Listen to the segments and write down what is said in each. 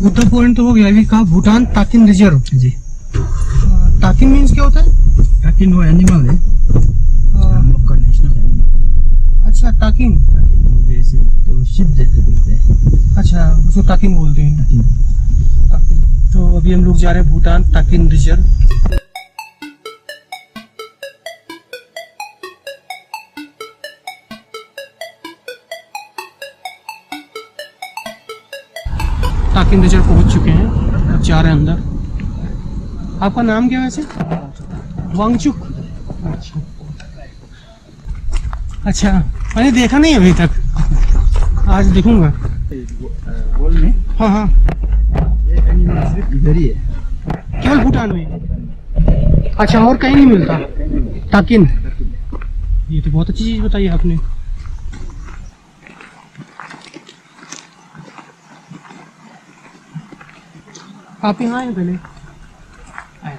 Buddha point तो हो गया। अभी कहा भूटान ताकिन रिजर्व जी। ताकिन मीन्स क्या होता है? ताकिन वो एनिमल है, हम लोग का नेशनल एनिमल। अच्छा ताकिन, जैसे तो शिप जैसे दिखते हैं। अच्छा उसको ताकिन बोलते हैं। ताकिन। तो अभी हम लोग जा रहे हैं भूटान ताकिन रिजर्व। ताकिन रिजर्व पहुंच चुके हैं, अब जा रहे हैं अंदर। आपका नाम क्या है वैसे? वांगचुक। अच्छा अच्छा, मैंने देखा नहीं अभी तक, आज देखूंगा। वर्ल्ड में हाँ हाँ, ये एनिमल सिर्फ इधर ही है, केवल भूटान में? अच्छा, और कहीं नहीं मिलता ताकिन? ये तो बहुत अच्छी चीज बताई आपने। आप यहाँ आए पहले? आया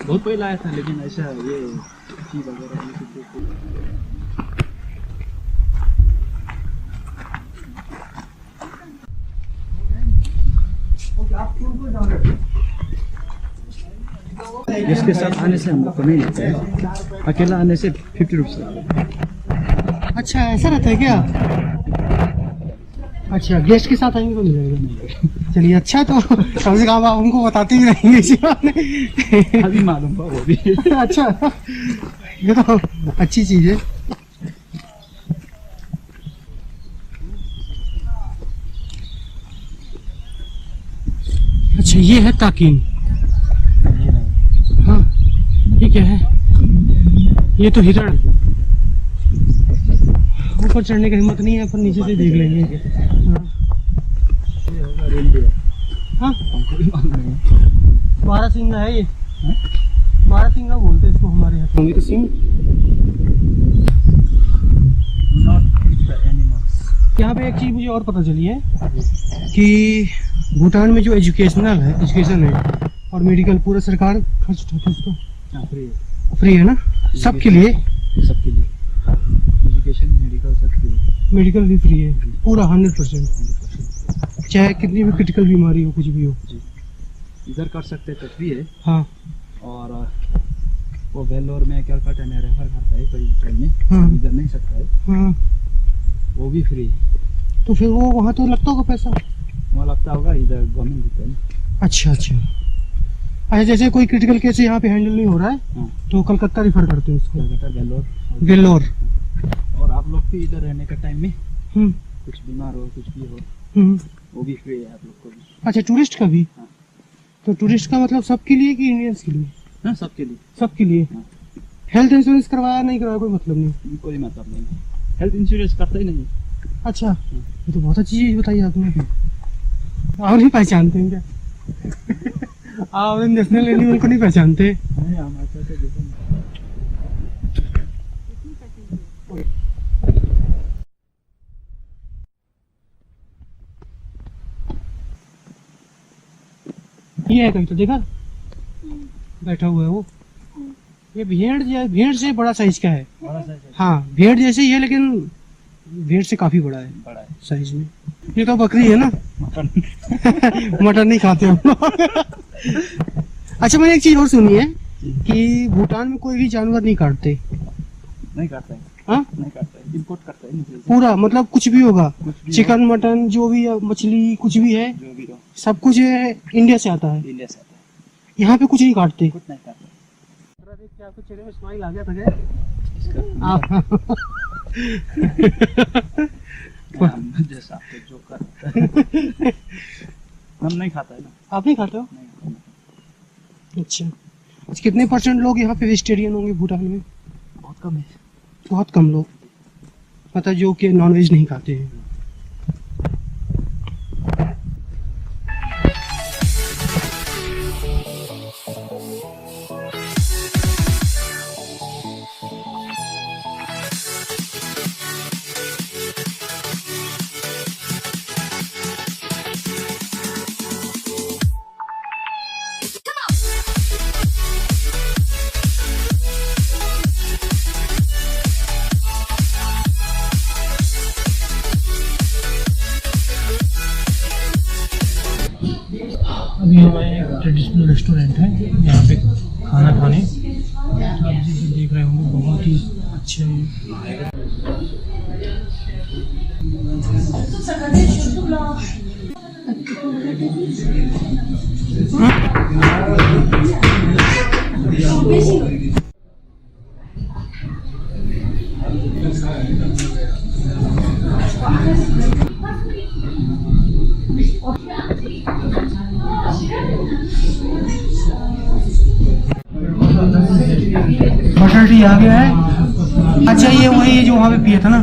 बहुत पहले आया था, लेकिन ऐसा ये चीज वगैरह इसके साथ आने से हम लोग को नहीं लेते हैं, अकेला आने से 50 रुपये। अच्छा ऐसा रहता है क्या? अच्छा, गेस्ट के साथ आएंगे तो मिलेगा नहीं? चलिए अच्छा, तो कम से कम आप हमको बताते ही रहेंगे इसी बारे। अभी मालूम हुआ वो भी। अच्छा, ये तो अच्छी चीज है। अच्छा ये है ताकिन। हाँ ये क्या है? ये तो हिरण। ऊपर चढ़ने की हिम्मत नहीं है, पर नीचे से देख लेंगे। हाँ बारह सिंगा है ये, बारह सिंगा बोलते हैं इसको हमारे यहाँ। होंगे तो सिंह। यहाँ पे एक चीज मुझे और पता चली है कि भूटान में जो एजुकेशन है और मेडिकल पूरा सरकार खर्च उठाती है उसको। फ्री है ना सबके लिए? सबके लिए एजुकेशन मेडिकल सब फ्री है। मेडिकल भी फ्री है पूरा 100%, चाहे कितनी भी क्रिटिकल बीमारी हो, कुछ भी हो। इधर कर सकते तो फ्री है। हाँ, और वो वेलोर में क्या करता है, रेफर करता है कोई ट्रेन में। हाँ, इधर नहीं सकता है। हाँ, वो भी फ्री। तो फिर वो वहाँ तो लगता होगा पैसा? वहाँ लगता होगा, इधर गवर्नमेंट देता है। अच्छा अच्छा अच्छा, जैसे कोई क्रिटिकल केस यहाँ पे हैंडल नहीं हो रहा है, हाँ। तो कलकत्ता रिफर करते हैं उसको। कलकत्ता, वेल्लोर। और आप लोग भी इधर रहने का टाइम में कुछ बीमार हो, कुछ भी हो, वो भी फ्री है आप लोग को भी। अच्छा, टूरिस्ट का भी? हाँ। तो टूरिस्ट का मतलब सबके लिए कि इंडियंस के लिए? हाँ, सबके लिए। सबके लिए। हाँ। हेल्थ इंश्योरेंस करवाया नहीं करवाया कोई मतलब नहीं? कोई मतलब नहीं, हेल्थ इंश्योरेंस करता ही नहीं। अच्छा, ये तो बहुत अच्छी चीज बताई आपने। आप नहीं पहचानते हैं क्या? आप नेशनल एनिमल को नहीं पहचानते? नहीं, हम ऐसा तो देखो नहीं। ये है कहीं तो देखा, बैठा हुआ है वो। ये भेड़ से बड़ा साइज का है। बड़ा साइज है। हाँ भेड़ जैसे ही है, लेकिन भेड़ से काफी बड़ा है साइज में। ये तो बकरी है ना? मटन नहीं खाते हम लोग। अच्छा, मैंने एक चीज और सुनी है कि भूटान में कोई भी जानवर नहीं काटते। नहीं काटता है। हाँ, नहीं काटता है, इम्पोर्ट करता है पूरा मतलब कुछ भी होगा, भी चिकन मटन जो भी मछली कुछ भी है, जो भी हो, सब कुछ इंडिया से आता है। इंडिया से आता है। यहाँ पे कुछ नहीं काटते। कुछ नहीं काटता। आपके चेहरे में स्माइल आ गया था क्या? जैसा आपको जो करता है। हम नहीं खाता है ना। आप नहीं खाते हो? नहीं। अच्छा, कितने % लोग यहाँ पे वेजिटेरियन होंगे भूटान में? बहुत कम है। बहुत कम लोग, मतलब जो कि नॉनवेज नहीं खाते हैं। अच्छा बटर टी आ गया है। अच्छा ये वही जो वहाँ पे पिया था ना।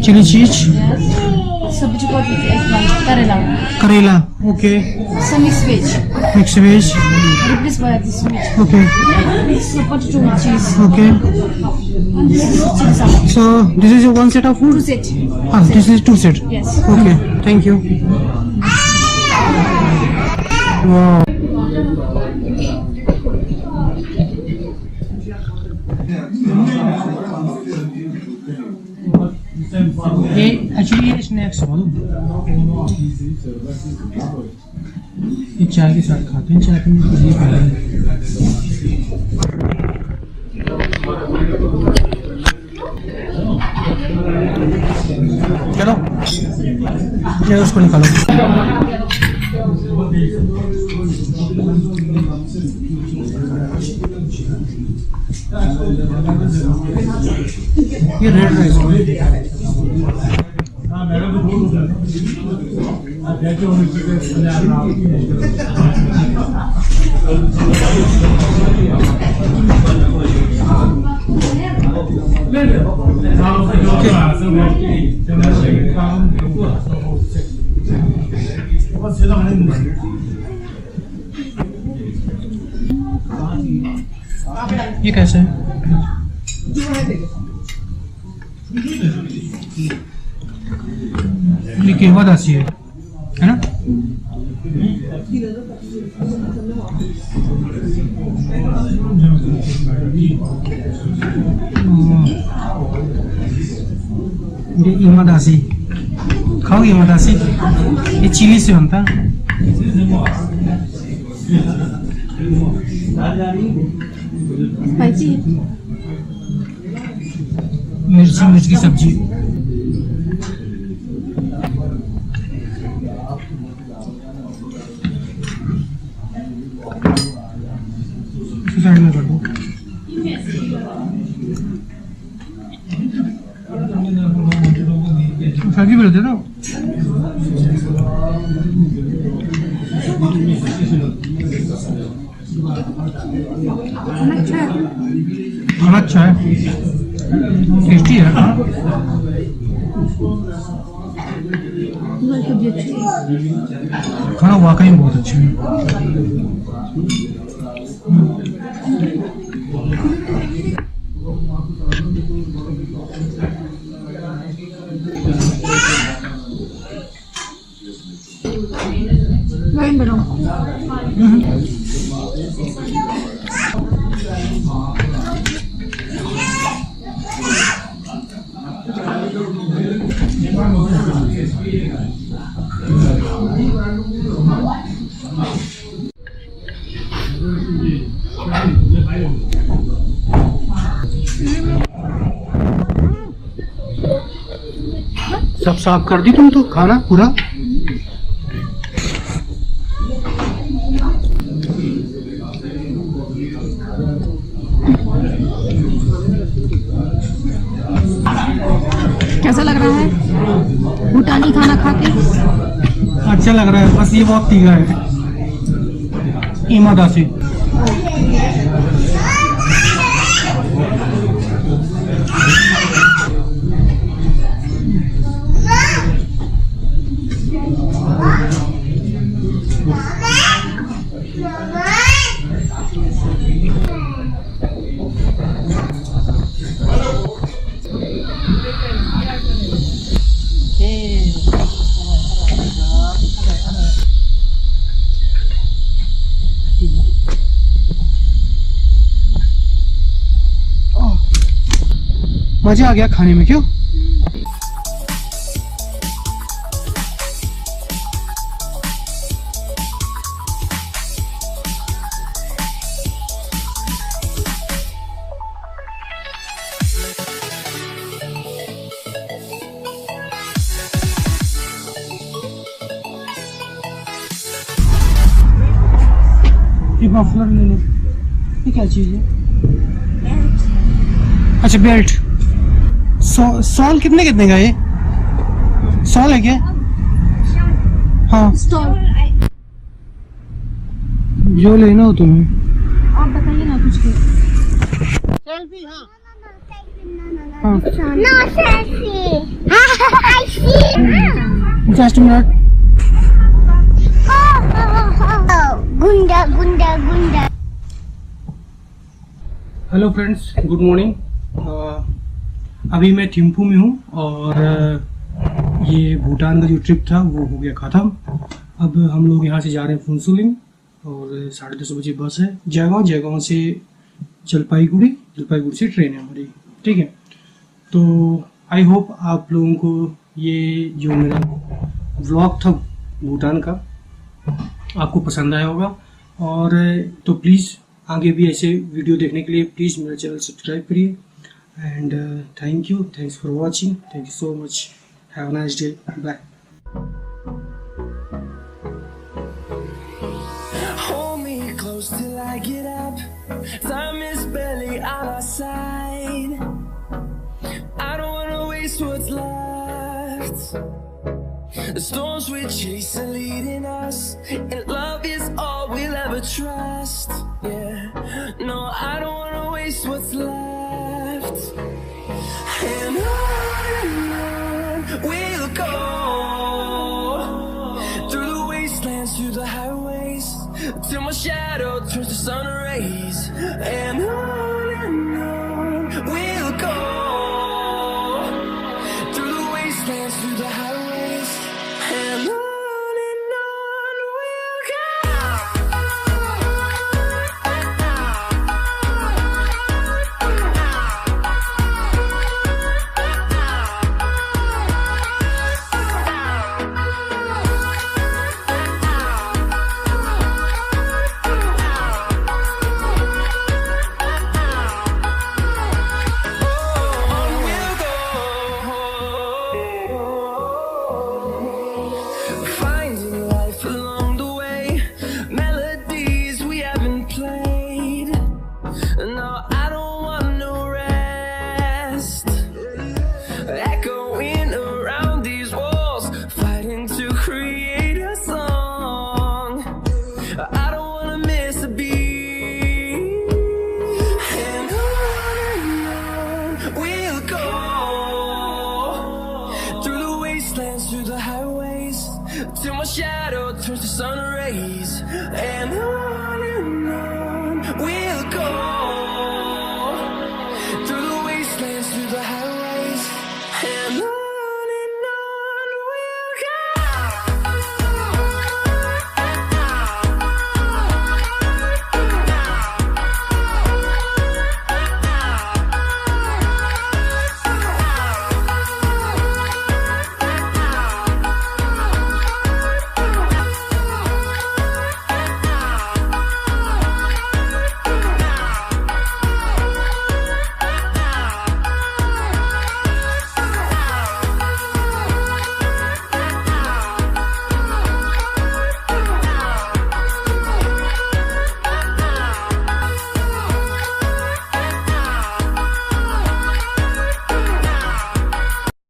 चिली चीज, सब्जी को करेला, करेला, okay, some mixed veg, mix veg, replaced by this veg, okay so potato with cheese, okay. and this is chili salad. So this is one set of food. Two set. Ah, this is 2 set. Yes. Okay, thank you. Wow. ये actually ये snacks है ये चाय के साथ खाते हैं। चाय पीने के लिए चलो ये उसको निकालो। ये रेड राइस ये कैसे है? ये केवा दासी है ना? ये इमादासी खाओ। इमादासी ये चिली से बनता है। Spicy. मिर्च की सब्जी। साइड में कर दो। सब्जी मिलते ना। खाना अच्छा है, टेस्टी है। खाना वाकई में बहुत अच्छा है। सब साफ कर दी तुम तो खाना पूरा। कैसा लग रहा है भूटानी खाना खा के? अच्छा लग रहा है, बस ये बहुत तीखा है। इमादासी मजा आ गया खाने में, क्यों? ये मफलर ले लो। ये क्या चीज है? अच्छा बेल्ट। सॉल कितने कितने का ये? सॉल है क्या? हाँ स्टॉल जो लेना हो तुम्हें। आप बताइए ना कुछ। सेल्फी हाँ हाँ No selfie. I see. Just minute. Gunda, gunda, gunda. Hello friends, good morning. अभी मैं थिम्फू में हूँ और ये भूटान का जो ट्रिप था वो हो गया ख़त्म। अब हम लोग यहाँ से जा रहे हैं फुनसुलिन और 10:30 बजे बस है। जयगांव से जलपाईगुड़ी से ट्रेन है हमारी। ठीक है, तो आई होप आप लोगों को ये जो मेरा व्लॉग था भूटान का आपको पसंद आया होगा। और तो प्लीज़ आगे भी ऐसे वीडियो देखने के लिए प्लीज़ मेरा चैनल सब्सक्राइब करिए। And thanks for watching. Thank you so much. Have a nice day. Bye. Hold me close till I get up. Time is barely on our side. I don't wanna waste what's left. The storms we chase are leading us, and love is all we'll ever trust. Yeah, no, I don't wanna waste what's left. And on we'll go, through the wastelands, through the highways, till my shadow turns to sun rays. And on we'll go, through the wastelands, through the highways, and on we'll go. Finding life along the way, melodies we haven't played. No, I don't want no rest. Echoing around these walls, fighting to create a song. I don't wanna miss a beat.